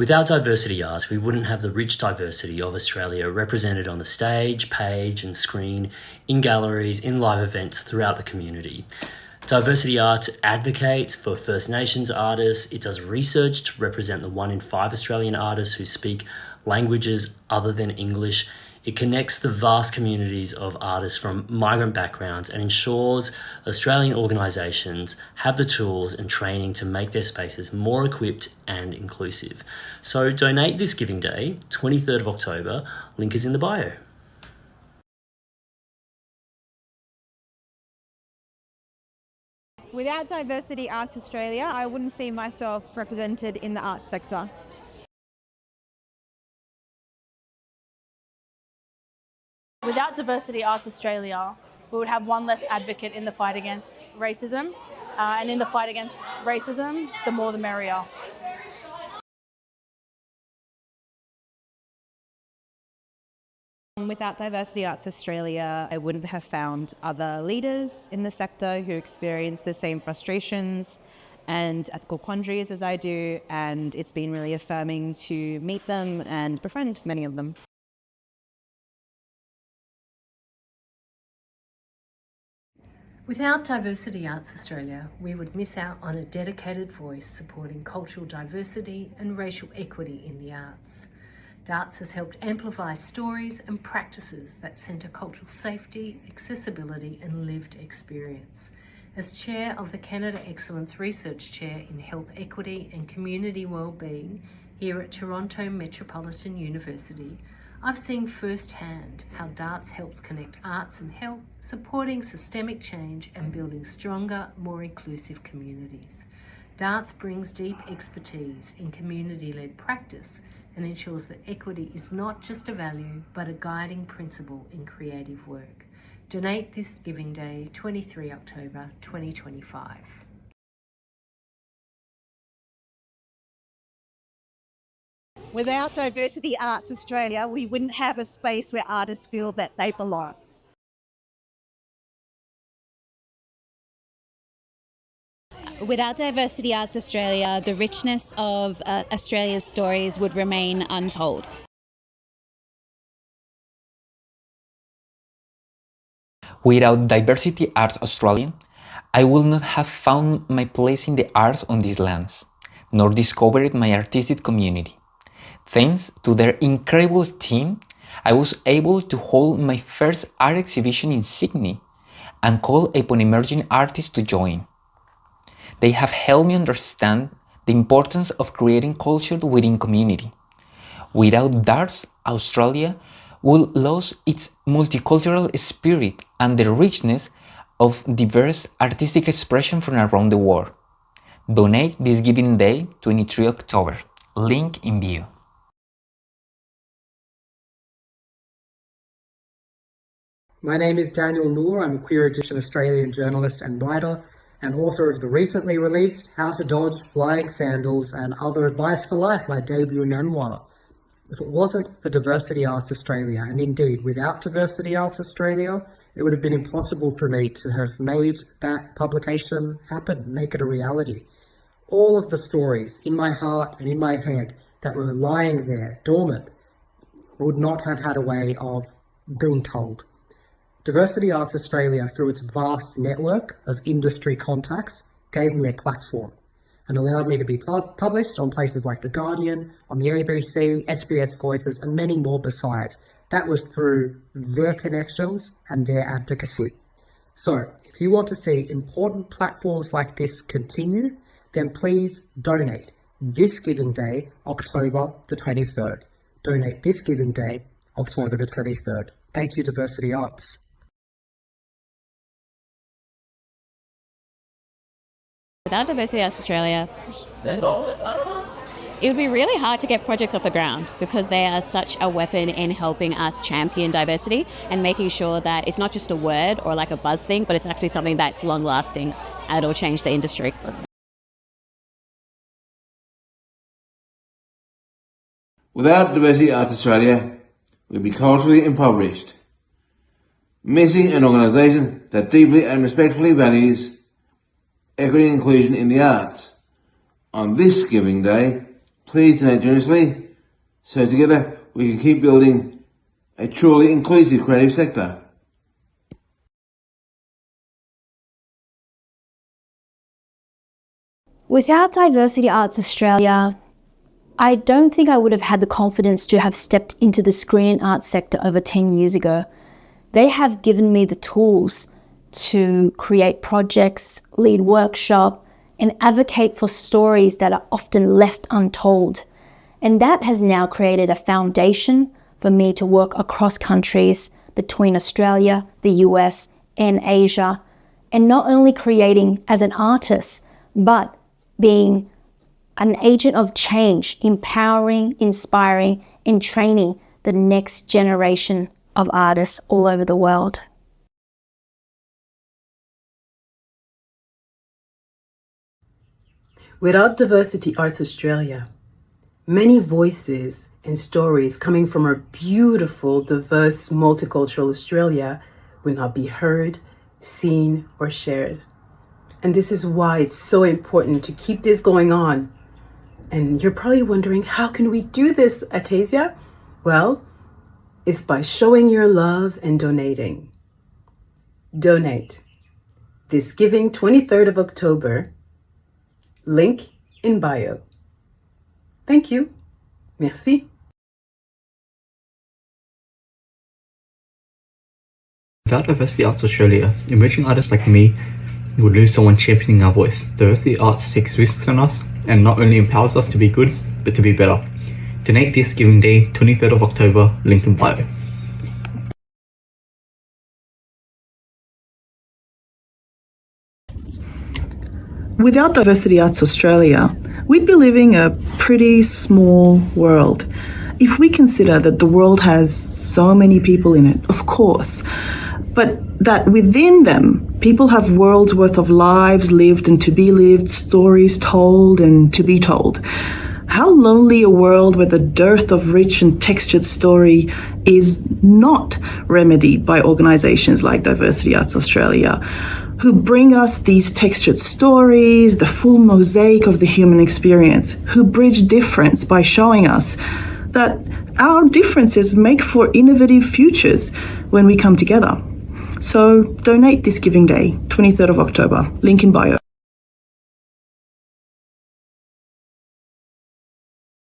Without diversity arts, we wouldn't have the rich diversity of Australia represented on the stage, page and screen, in galleries, in live events throughout the community. Diversity Arts advocates for First Nations artists. It does research to represent the 1 in 5 Australian artists who speak languages other than English. It connects the vast communities of artists from migrant backgrounds and ensures Australian organisations have the tools and training to make their spaces more equipped and inclusive. So donate this Giving Day, 23rd of October. Link is in the bio. Without Diversity Arts Australia, I wouldn't see myself represented in the arts sector. Without Diversity Arts Australia, we would have one less advocate in the fight against racism. And in the fight against racism, the more the merrier. Without Diversity Arts Australia, I wouldn't have found other leaders in the sector who experience the same frustrations and ethical quandaries as I do, and it's been really affirming to meet them and befriend many of them. Without Diversity Arts Australia, we would miss out on a dedicated voice supporting cultural diversity and racial equity in the arts. Darts has helped amplify stories and practices that centre cultural safety, accessibility and lived experience. As Chair of the Canada Excellence Research Chair in Health Equity and Community Wellbeing here at Toronto Metropolitan University, I've seen firsthand how Darts helps connect arts and health, supporting systemic change and building stronger, more inclusive communities. Darts brings deep expertise in community-led practice and ensures that equity is not just a value, but a guiding principle in creative work. Donate this Giving Day, 23 October 2025. Without Diversity Arts Australia, we wouldn't have a space where artists feel that they belong. Without Diversity Arts Australia, the richness of Australia's stories would remain untold. Without Diversity Arts Australia, I would not have found my place in the arts on these lands, nor discovered my artistic community. Thanks to their incredible team, I was able to hold my first art exhibition in Sydney and call upon emerging artists to join. They have helped me understand the importance of creating culture within community. Without Darts, Australia would lose its multicultural spirit and the richness of diverse artistic expression from around the world. Donate this Giving Day, 23 October. Link in bio. My name is Daniel Noor. I'm a Queer Egyptian Australian journalist and writer, and author of the recently released How to Dodge Flying Sandals and Other Advice for Life, my debut memoir. If it wasn't for Diversity Arts Australia, and indeed without Diversity Arts Australia, it would have been impossible for me to have made that publication happen, make it a reality. All of the stories in my heart and in my head that were lying there, dormant, would not have had a way of being told. Diversity Arts Australia, through its vast network of industry contacts, gave me a platform and allowed me to be published on places like The Guardian, on the ABC, SBS Voices, and many more besides. That was through their connections and their advocacy. So, if you want to see important platforms like this continue, then please donate this Giving Day, October the 23rd. Donate this Giving Day, October the 23rd. Thank you, Diversity Arts. Without Diversity Arts Australia, it would be really hard to get projects off the ground because they are such a weapon in helping us champion diversity and making sure that it's not just a word or like a buzz thing, but it's actually something that's long-lasting and will change the industry. Without Diversity Arts Australia, we'd be culturally impoverished, missing an organisation that deeply and respectfully values equity and inclusion in the arts. On this Giving Day, Please donate generously so together we can keep building a truly inclusive creative sector. Without Diversity Arts Australia, I don't think I would have had the confidence to have stepped into the screen and arts sector over 10 years ago. They have given me the tools to create projects, lead workshops, and advocate for stories that are often left untold. And that has now created a foundation for me to work across countries between Australia, the US, and Asia, and not only creating as an artist, but being an agent of change, empowering, inspiring, and training the next generation of artists all over the world. Without Diversity Arts Australia, many voices and stories coming from our beautiful, diverse, multicultural Australia will not be heard, seen, or shared. And this is why it's so important to keep this going on. And you're probably wondering, how can we do this, Atasia? Well, it's by showing your love and donating. Donate. This giving 23rd of October, link in bio. Thank you. Merci. Without Diversity Arts Australia, emerging artists like me would lose someone championing our voice. Diversity Arts takes risks on us and not only empowers us to be good, but to be better. Donate this Giving Day, 23rd of October, link in bio. Without Diversity Arts Australia, we'd be living a pretty small world. If we consider that the world has so many people in it, of course, but that within them, people have worlds worth of lives lived and to be lived, stories told and to be told. How lonely a world where the dearth of rich and textured story is not remedied by organisations like Diversity Arts Australia, who bring us these textured stories, the full mosaic of the human experience, who bridge difference by showing us that our differences make for innovative futures when we come together. So donate this Giving Day, 23rd of October, link in bio.